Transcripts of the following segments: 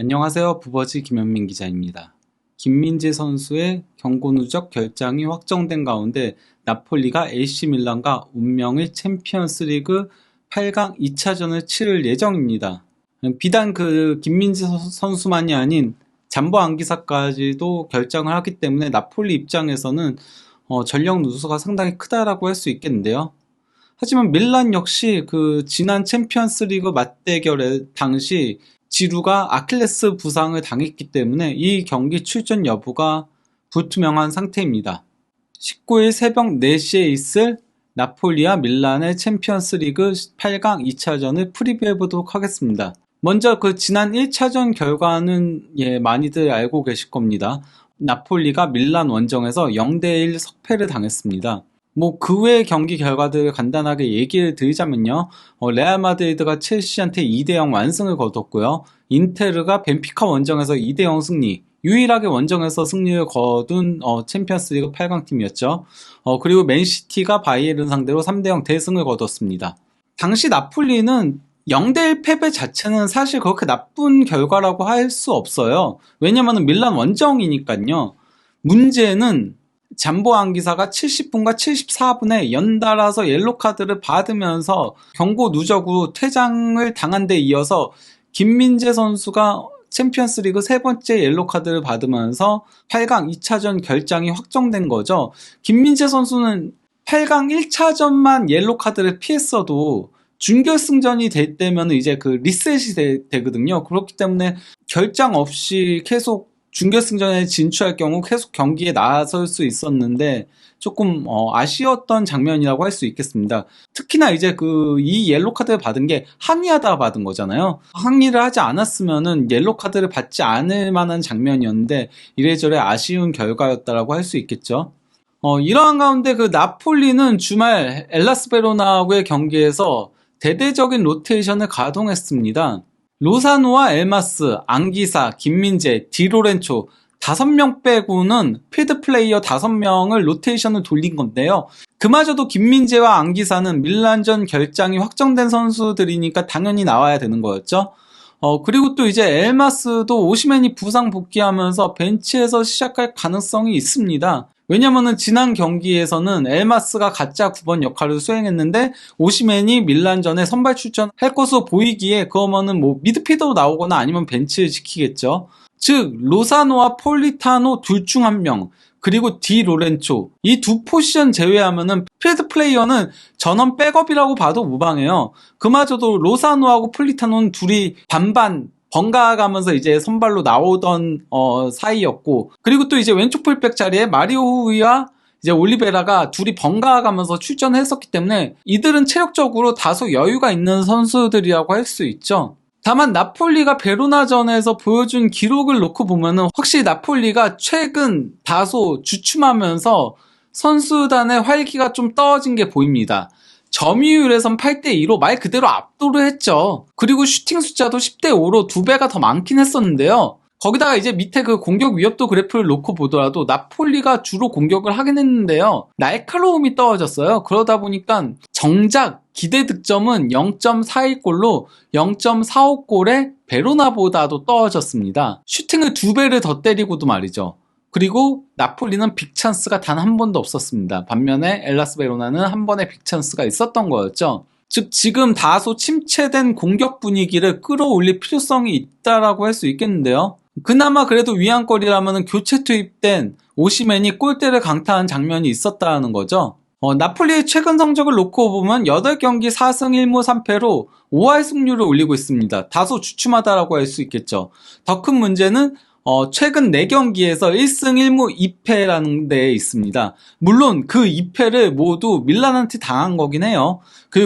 안녕하세요. 부버지 김현민 기자입니다. 김민재 선수의 경고 누적 결장이 확정된 가운데 나폴리가 AC 밀란과 운명의 챔피언스리그 8강 2차전을 치를 예정입니다. 비단 김민재 선수만이 아닌 잠보 안기사까지도 결장을 하기 때문에 나폴리 입장에서는 전력 누수가 상당히 크다라고 할 수 있겠는데요. 하지만 밀란 역시 지난 챔피언스리그 맞대결의 당시 지루가 아킬레스 부상을 당했기 때문에 이 경기 출전 여부가 불투명한 상태입니다. 19일 새벽 4시에 있을 나폴리와 밀란의 챔피언스리그 8강 2차전을 프리뷰해보도록 하겠습니다. 먼저 지난 1차전 결과는 많이들 알고 계실 겁니다. 나폴리가 밀란 원정에서 0대1 석패를 당했습니다. 그 외의 경기 결과들을 간단하게 얘기를 드리자면요. 레알 마드리드가 첼시한테 2대0 완승을 거뒀고요. 인테르가 벤피카 원정에서 2대0 승리, 유일하게 원정에서 승리를 거둔 챔피언스리그 8강 팀이었죠. 그리고 맨시티가 바이에른 상대로 3대0 대승을 거뒀습니다. 당시 나폴리는 0대1 패배 자체는 사실 그렇게 나쁜 결과라고 할 수 없어요. 왜냐면 밀란 원정이니까요. 문제는 잠보 안기사가 70분과 74분에 연달아서 옐로카드를 받으면서 경고 누적으로 퇴장을 당한 데 이어서 김민재 선수가 챔피언스리그 세 번째 옐로카드를 받으면서 8강 2차전 결장이 확정된 거죠. 김민재 선수는 8강 1차전만 옐로카드를 피했어도 준결승전이 될 때면 이제 리셋이 되거든요. 그렇기 때문에 결장 없이 계속 준결승전에 진출할 경우 계속 경기에 나설 수 있었는데 조금 아쉬웠던 장면이라고 할 수 있겠습니다. 특히나 이제 이 옐로카드를 받은 게 항의하다가 받은 거잖아요. 항의를 하지 않았으면은 옐로카드를 받지 않을 만한 장면이었는데 이래저래 아쉬운 결과였다라고 할 수 있겠죠. 이러한 가운데 나폴리는 주말 엘라스 베로나와의 경기에서 대대적인 로테이션을 가동했습니다. 로사노와 엘마스, 안기사, 김민재, 디로렌초 5명 빼고는 필드 플레이어 5명을 로테이션을 돌린 건데요. 그마저도 김민재와 안기사는 밀란전 결장이 확정된 선수들이니까 당연히 나와야 되는 거였죠. 그리고 또 이제 엘마스도 오시멘이 부상 복귀하면서 벤치에서 시작할 가능성이 있습니다. 왜냐면은 지난 경기에서는 엘마스가 가짜 9번 역할을 수행했는데 오시멘이 밀란전에 선발 출전할 것으로 보이기에 그러면은 미드필더로 나오거나 아니면 벤치를 지키겠죠. 즉 로사노와 폴리타노 둘 중 한 명, 그리고 디 로렌초 이 두 포지션 제외하면은 필드 플레이어는 전원 백업이라고 봐도 무방해요. 그마저도 로사노하고 폴리타노는 둘이 반반 번갈아 가면서 이제 선발로 나오던 사이였고, 그리고 또 이제 왼쪽 풀백 자리에 마리오 후이와 이제 올리베라가 둘이 번갈아 가면서 출전했었기 때문에 이들은 체력적으로 다소 여유가 있는 선수들이라고 할 수 있죠. 다만 나폴리가 베로나전에서 보여준 기록을 놓고 보면은 확실히 나폴리가 최근 다소 주춤하면서 선수단의 활기가 좀 떨어진 게 보입니다. 점유율에선 8대2로 말 그대로 압도를 했죠. 그리고 슈팅 숫자도 10대5로 2배가 더 많긴 했었는데요. 거기다가 이제 밑에 공격 위협도 그래프를 놓고 보더라도 나폴리가 주로 공격을 하긴 했는데요. 날카로움이 떨어졌어요. 그러다 보니까 정작 기대 득점은 0.41골로 0.45골에 베로나보다도 떨어졌습니다. 슈팅을 2배를 더 때리고도 말이죠. 그리고 나폴리는 빅찬스가 단 한 번도 없었습니다. 반면에 엘라스 베로나는 한 번의 빅찬스가 있었던 거였죠. 즉 지금 다소 침체된 공격 분위기를 끌어올릴 필요성이 있다라고 할 수 있겠는데요. 그나마 그래도 위안거리라면 교체 투입된 오시멘이 골대를 강타한 장면이 있었다는 거죠. 나폴리의 최근 성적을 놓고 보면 8경기 4승 1무 3패로 5할 승률을 올리고 있습니다. 다소 주춤하다라고 할 수 있겠죠. 더 큰 문제는 최근 4경기에서 1승 1무 2패라는 데에 있습니다. 물론 그 2패를 모두 밀란한테 당한 거긴 해요.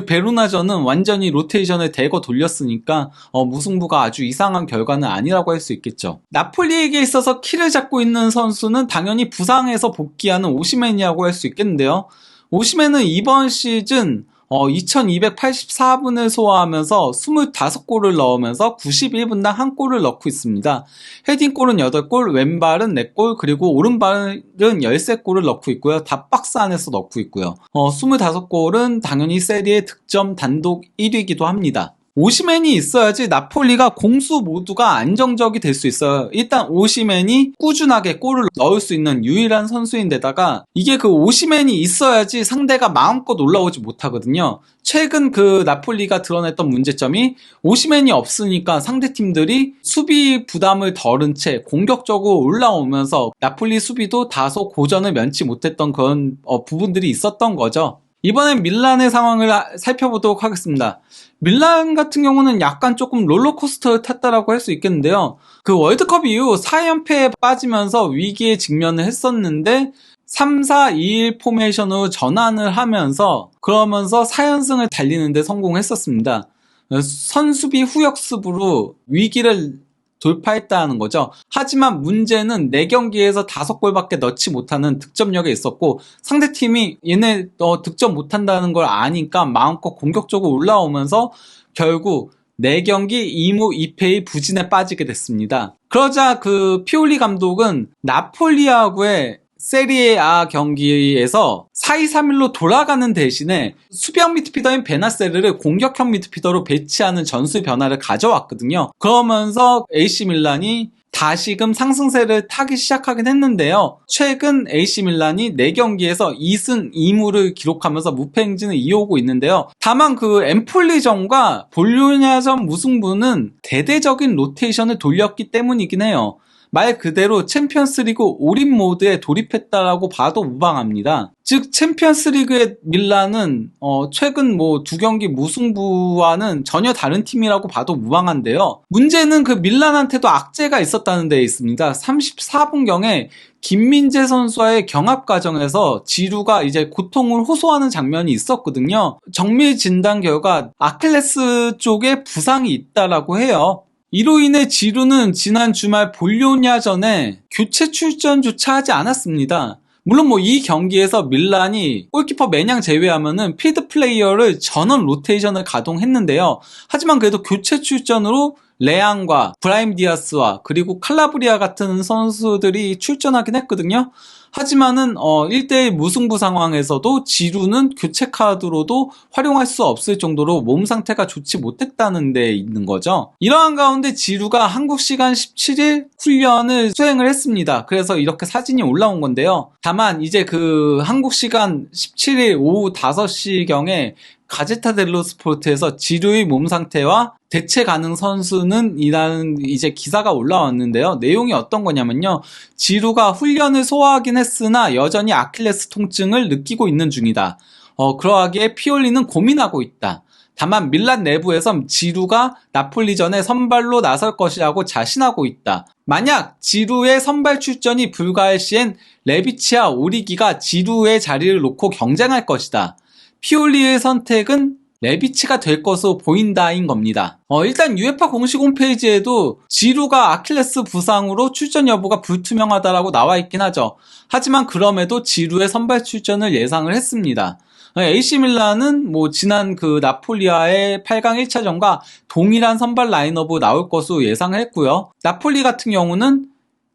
베로나전은 완전히 로테이션을 대거 돌렸으니까 무승부가 아주 이상한 결과는 아니라고 할 수 있겠죠. 나폴리에게 있어서 키를 잡고 있는 선수는 당연히 부상에서 복귀하는 오시멘이라고 할 수 있겠는데요. 오시멘은 이번 시즌 2284분을 소화하면서 25골을 넣으면서 91분당 1골을 넣고 있습니다. 헤딩골은 8골, 왼발은 4골, 그리고 오른발은 13골을 넣고 있고요. 다 박스 안에서 넣고 있고요. 25골은 당연히 세리에 득점 단독 1위이기도 합니다. 오시멘이 있어야지 나폴리가 공수 모두가 안정적이 될 수 있어요. 일단 오시멘이 꾸준하게 골을 넣을 수 있는 유일한 선수인데다가 이게 그 오시멘이 있어야지 상대가 마음껏 올라오지 못하거든요. 최근 그 나폴리가 드러냈던 문제점이 오시멘이 없으니까 상대팀들이 수비 부담을 덜은 채 공격적으로 올라오면서 나폴리 수비도 다소 고전을 면치 못했던 그런 부분들이 있었던 거죠. 이번엔 밀란의 상황을 살펴보도록 하겠습니다. 밀란 같은 경우는 약간 조금 롤러코스터를 탔다라고 할 수 있겠는데요. 그 월드컵 이후 4연패에 빠지면서 위기에 직면을 했었는데 3-4-2-1 포메이션으로 전환을 하면서 그러면서 4연승을 달리는데 성공했었습니다. 선수비 후역습으로 위기를 돌파했다는 거죠. 하지만 문제는 4경기에서 5골밖에 넣지 못하는 득점력에 있었고 상대팀이 얘네 득점 못한다는 걸 아니까 마음껏 공격적으로 올라오면서 결국 4경기 2무 2패의 부진에 빠지게 됐습니다. 그러자 그 피올리 감독은 나폴리하고의 세리에 A 경기에서 4-2-3-1로 돌아가는 대신에 수비형 미드필더인 베나세르를 공격형 미드필더로 배치하는 전술 변화를 가져왔거든요. 그러면서 AC 밀란이 다시금 상승세를 타기 시작하긴 했는데요. 최근 AC 밀란이 4경기에서 2승 2무를 기록하면서 무패 행진을 이어오고 있는데요. 다만 그 엠폴리전과 볼로냐전 무승부는 대대적인 로테이션을 돌렸기 때문이긴 해요. 말 그대로 챔피언스리그 올인 모드에 돌입했다라고 봐도 무방합니다. 즉 챔피언스리그의 밀란은 최근 2경기 무승부와는 전혀 다른 팀이라고 봐도 무방한데요. 문제는 그 밀란한테도 악재가 있었다는 데 있습니다. 34분경에 김민재 선수와의 경합 과정에서 지루가 이제 고통을 호소하는 장면이 있었거든요. 정밀 진단 결과 아킬레스 쪽에 부상이 있다라고 해요. 이로 인해 지루는 지난 주말 볼로냐전에 교체 출전조차 하지 않았습니다. 물론 이 경기에서 밀란이 골키퍼 매냥 제외하면은 필드 플레이어를 전원 로테이션을 가동했는데요. 하지만 그래도 교체 출전으로 레앙과 브라임 디아스와 그리고 칼라브리아 같은 선수들이 출전하긴 했거든요. 하지만은 1대1 무승부 상황에서도 지루는 교체 카드로도 활용할 수 없을 정도로 몸 상태가 좋지 못했다는 데 있는 거죠. 이러한 가운데 지루가 한국 시간 17일 훈련을 수행을 했습니다. 그래서 이렇게 사진이 올라온 건데요. 다만 이제 그 한국 시간 17일 오후 5시경에 가제타 델로 스포르트에서 지루의 몸 상태와 대체 가능 선수는 이라는 이제 기사가 올라왔는데요. 내용이 어떤 거냐면요. 지루가 훈련을 소화하긴 했으나 여전히 아킬레스 통증을 느끼고 있는 중이다. 그러하기에 피올리는 고민하고 있다. 다만 밀란 내부에선 지루가 나폴리전에 선발로 나설 것이라고 자신하고 있다. 만약 지루의 선발 출전이 불가할 시엔 레비치와 오리기가 지루의 자리를 놓고 경쟁할 것이다. 피올리의 선택은 레비치가 될 것으로 보인다인 겁니다. 일단 UEFA 공식 홈페이지에도 지루가 아킬레스 부상으로 출전 여부가 불투명하다라고 나와 있긴 하죠. 하지만 그럼에도 지루의 선발 출전을 예상을 했습니다. AC 밀란은 지난 그 나폴리와의 8강 1차전과 동일한 선발 라인업으로 나올 것으로 예상을 했고요. 나폴리 같은 경우는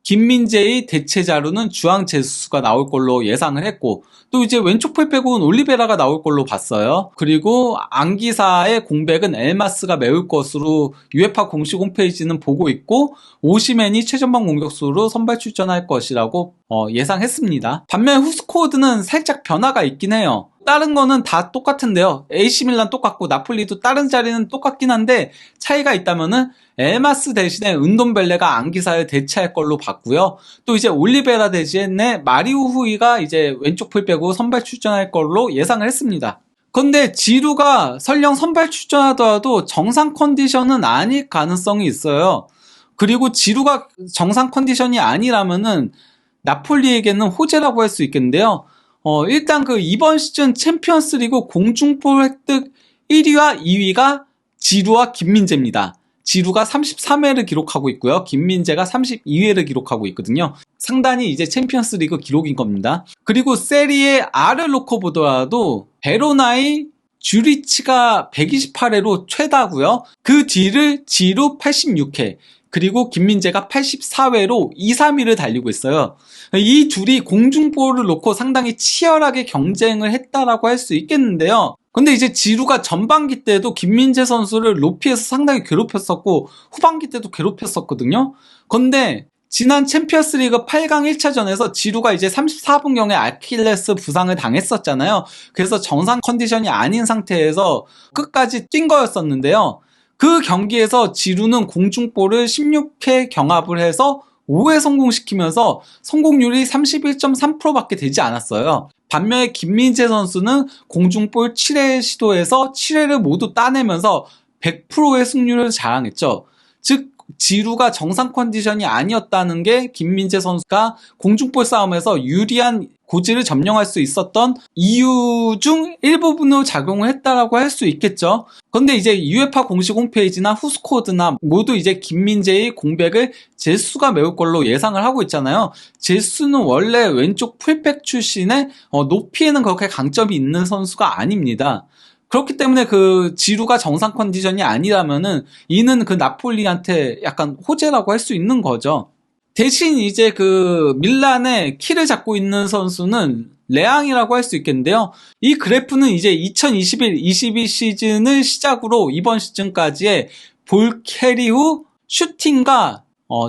김민재의 대체 자루는 주앙 제수스가 나올 걸로 예상을 했고 또 이제 왼쪽 풀백은 올리베라가 나올 걸로 봤어요. 그리고 앙기사의 공백은 엘마스가 메울 것으로 UEFA 공식 홈페이지는 보고 있고 오시멘이 최전방 공격수로 선발 출전할 것이라고 예상했습니다. 반면 후스코드는 살짝 변화가 있긴 해요. 다른 거는 다 똑같은데요. AC 밀란 똑같고 나폴리도 다른 자리는 똑같긴 한데 차이가 있다면은 엘마스 대신에 은돔벨레가 앙기사를 대체할 걸로 봤고요. 또 이제 올리베라 대신에 마리우 후이가 이제 왼쪽 풀백으로 선발 출전할 걸로 예상을 했습니다. 근데 지루가 설령 선발 출전하더라도 정상 컨디션은 아닐 가능성이 있어요. 그리고 지루가 정상 컨디션이 아니라면은 나폴리에게는 호재라고 할 수 있겠는데요. 일단 그 이번 시즌 챔피언스리그 공중볼 획득 1위와 2위가 지루와 김민재입니다. 지루가 33회를 기록하고 있고요. 김민재가 32회를 기록하고 있거든요. 상당히 이제 챔피언스리그 기록인 겁니다. 그리고 세리에 R을 놓고 보더라도 베로나의 주리치가 128회로 최다고요. 그 뒤를 지루 86회 그리고 김민재가 84회로 2, 3위를 달리고 있어요. 이 둘이 공중볼을 놓고 상당히 치열하게 경쟁을 했다라고 할 수 있겠는데요. 근데 이제 지루가 전반기 때도 김민재 선수를 높이에서 상당히 괴롭혔었고 후반기 때도 괴롭혔었거든요. 근데 지난 챔피언스리그 8강 1차전에서 지루가 이제 34분경에 아킬레스 부상을 당했었잖아요. 그래서 정상 컨디션이 아닌 상태에서 끝까지 뛴 거였었는데요. 그 경기에서 지루는 공중볼을 16회 경합을 해서 5회 성공시키면서 성공률이 31.3%밖에 되지 않았어요. 반면에 김민재 선수는 공중볼 7회 시도에서 7회를 모두 따내면서 100%의 승률을 자랑했죠. 즉 지루가 정상 컨디션이 아니었다는 게 김민재 선수가 공중볼 싸움에서 유리한 고지를 점령할 수 있었던 이유 중 일부분으로 작용을 했다라고 할 수 있겠죠. 그런데 이제 UEFA 공식 홈페이지나 후스코드나 모두 이제 김민재의 공백을 제수가 메울 걸로 예상을 하고 있잖아요. 제수는 원래 왼쪽 풀백 출신의 높이에는 그렇게 강점이 있는 선수가 아닙니다. 그렇기 때문에 그 지루가 정상 컨디션이 아니라면은 이는 그 나폴리한테 약간 호재라고 할 수 있는 거죠. 대신 이제 그 밀란의 키를 잡고 있는 선수는 레앙이라고 할 수 있겠는데요. 이 그래프는 이제 2021-22 시즌을 시작으로 이번 시즌까지의 볼 캐리 후 슈팅과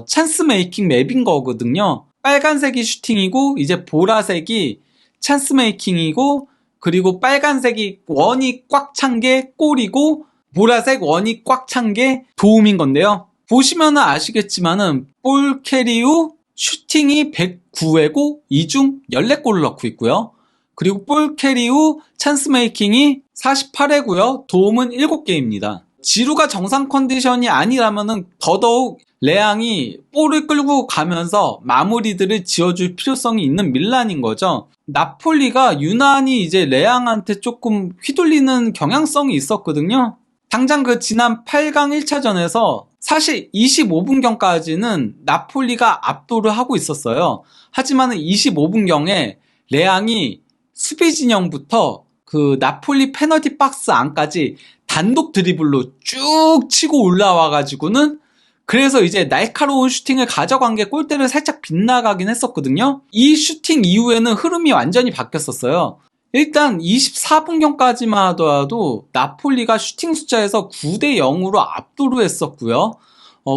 찬스 메이킹 맵인 거거든요. 빨간색이 슈팅이고 이제 보라색이 찬스 메이킹이고 그리고 빨간색이 원이 꽉 찬 게 골이고 보라색 원이 꽉 찬 게 도움인 건데요. 보시면 아시겠지만은 볼 캐리 후 슈팅이 109회고 이 중 14골을 넣고 있고요. 그리고 볼 캐리 후 찬스 메이킹이 48회고요. 도움은 7개입니다. 지루가 정상 컨디션이 아니라면은 더더욱 레앙이 볼을 끌고 가면서 마무리들을 지어줄 필요성이 있는 밀란인 거죠. 나폴리가 유난히 이제 레앙한테 조금 휘둘리는 경향성이 있었거든요. 당장 그 지난 8강 1차전에서 사실 25분경까지는 나폴리가 압도를 하고 있었어요. 하지만 25분경에 레앙이 수비 진영부터 그 나폴리 페널티 박스 안까지 단독 드리블로 쭉 치고 올라와가지고는 그래서 이제 날카로운 슈팅을 가져간 게 골대를 살짝 빗나가긴 했었거든요. 이 슈팅 이후에는 흐름이 완전히 바뀌었었어요. 일단 24분경까지만 하더라도 나폴리가 슈팅 숫자에서 9대 0으로 압도를 했었고요.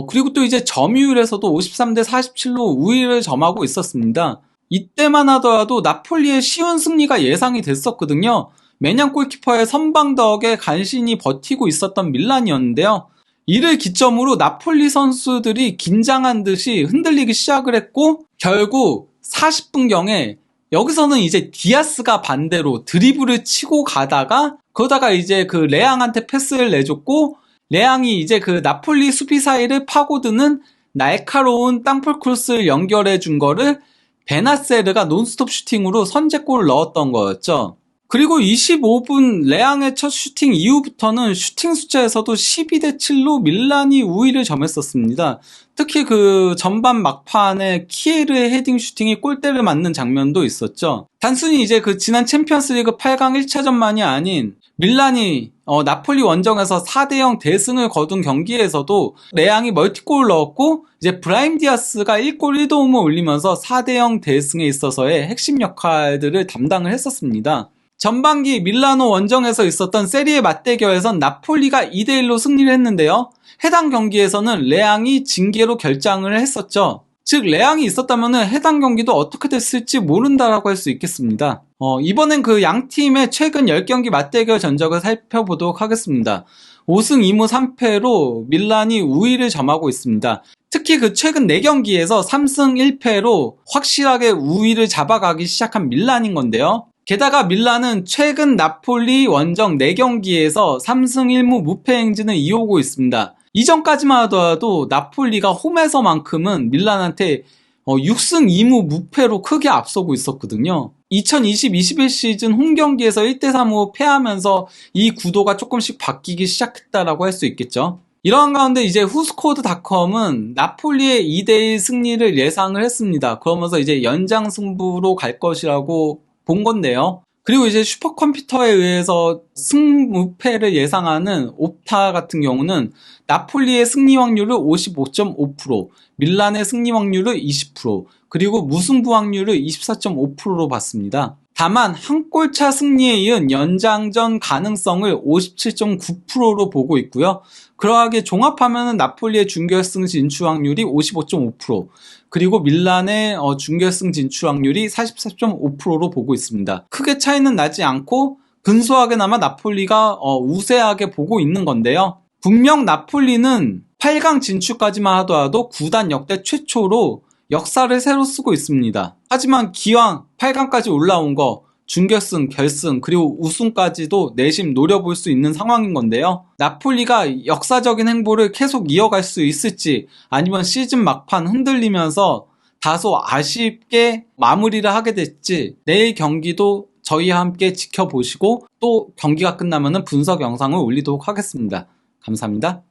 그리고 또 이제 점유율에서도 53대 47로 우위를 점하고 있었습니다. 이때만 하더라도 나폴리의 쉬운 승리가 예상이 됐었거든요. 매냥 골키퍼의 선방 덕에 간신히 버티고 있었던 밀란이었는데요. 이를 기점으로 나폴리 선수들이 긴장한 듯이 흔들리기 시작을 했고 결국 40분경에 여기서는 이제 디아스가 반대로 드리블을 치고 가다가 그러다가 이제 그 레앙한테 패스를 내줬고 레앙이 이제 그 나폴리 수비 사이를 파고드는 날카로운 땅볼 크로스를 연결해 준 거를 베나세르가 논스톱 슈팅으로 선제골을 넣었던 거였죠. 그리고 25분 레앙의 첫 슈팅 이후부터는 슈팅 숫자에서도 12대 7로 밀란이 우위를 점했었습니다. 특히 그 전반 막판에 키에르의 헤딩 슈팅이 골대를 맞는 장면도 있었죠. 단순히 이제 그 지난 챔피언스리그 8강 1차전만이 아닌 밀란이 나폴리 원정에서 4대0 대승을 거둔 경기에서도 레앙이 멀티골을 넣었고 이제 브라임 디아스가 1골 1도움을 올리면서 4대0 대승에 있어서의 핵심 역할들을 담당을 했었습니다. 전반기 밀라노 원정에서 있었던 세리에 맞대결에선 나폴리가 2대1로 승리를 했는데요. 해당 경기에서는 레앙이 징계로 결장을 했었죠. 즉 레앙이 있었다면 해당 경기도 어떻게 됐을지 모른다라고 할 수 있겠습니다. 이번엔 그 양 팀의 최근 10경기 맞대결 전적을 살펴보도록 하겠습니다. 5승 2무 3패로 밀란이 우위를 점하고 있습니다. 특히 그 최근 4경기에서 3승 1패로 확실하게 우위를 잡아가기 시작한 밀란인 건데요. 게다가 밀란은 최근 나폴리 원정 4경기에서 3승 1무 무패 행진을 이어오고 있습니다. 이전까지만 하더라도 나폴리가 홈에서만큼은 밀란한테 6승 2무 무패로 크게 앞서고 있었거든요. 2020-21 시즌 홈경기에서 1대3으로 패하면서 이 구도가 조금씩 바뀌기 시작했다라고 할 수 있겠죠. 이러한 가운데 이제 후스코드닷컴은 나폴리의 2대1 승리를 예상을 했습니다. 그러면서 이제 연장 승부로 갈 것이라고 본 건데요. 그리고 이제 슈퍼컴퓨터에 의해서 승무패를 예상하는 옵타 같은 경우는 나폴리의 승리 확률을 55.5%, 밀란의 승리 확률을 20%, 그리고 무승부 확률을 24.5%로 봤습니다. 다만 한 골차 승리에 이은 연장전 가능성을 57.9%로 보고 있고요. 그러하게 종합하면 나폴리의 준결승 진출 확률이 55.5%, 그리고 밀란의 준결승 진출 확률이 44.5%로 보고 있습니다. 크게 차이는 나지 않고 근소하게나마 나폴리가 우세하게 보고 있는 건데요. 분명 나폴리는 8강 진출까지만 하더라도 구단 역대 최초로 역사를 새로 쓰고 있습니다. 하지만 기왕 8강까지 올라온 거 준결승, 결승, 그리고 우승까지도 내심 노려볼 수 있는 상황인 건데요. 나폴리가 역사적인 행보를 계속 이어갈 수 있을지, 아니면 시즌 막판 흔들리면서 다소 아쉽게 마무리를 하게 될지, 내일 경기도 저희와 함께 지켜보시고 또 경기가 끝나면 분석 영상을 올리도록 하겠습니다. 감사합니다.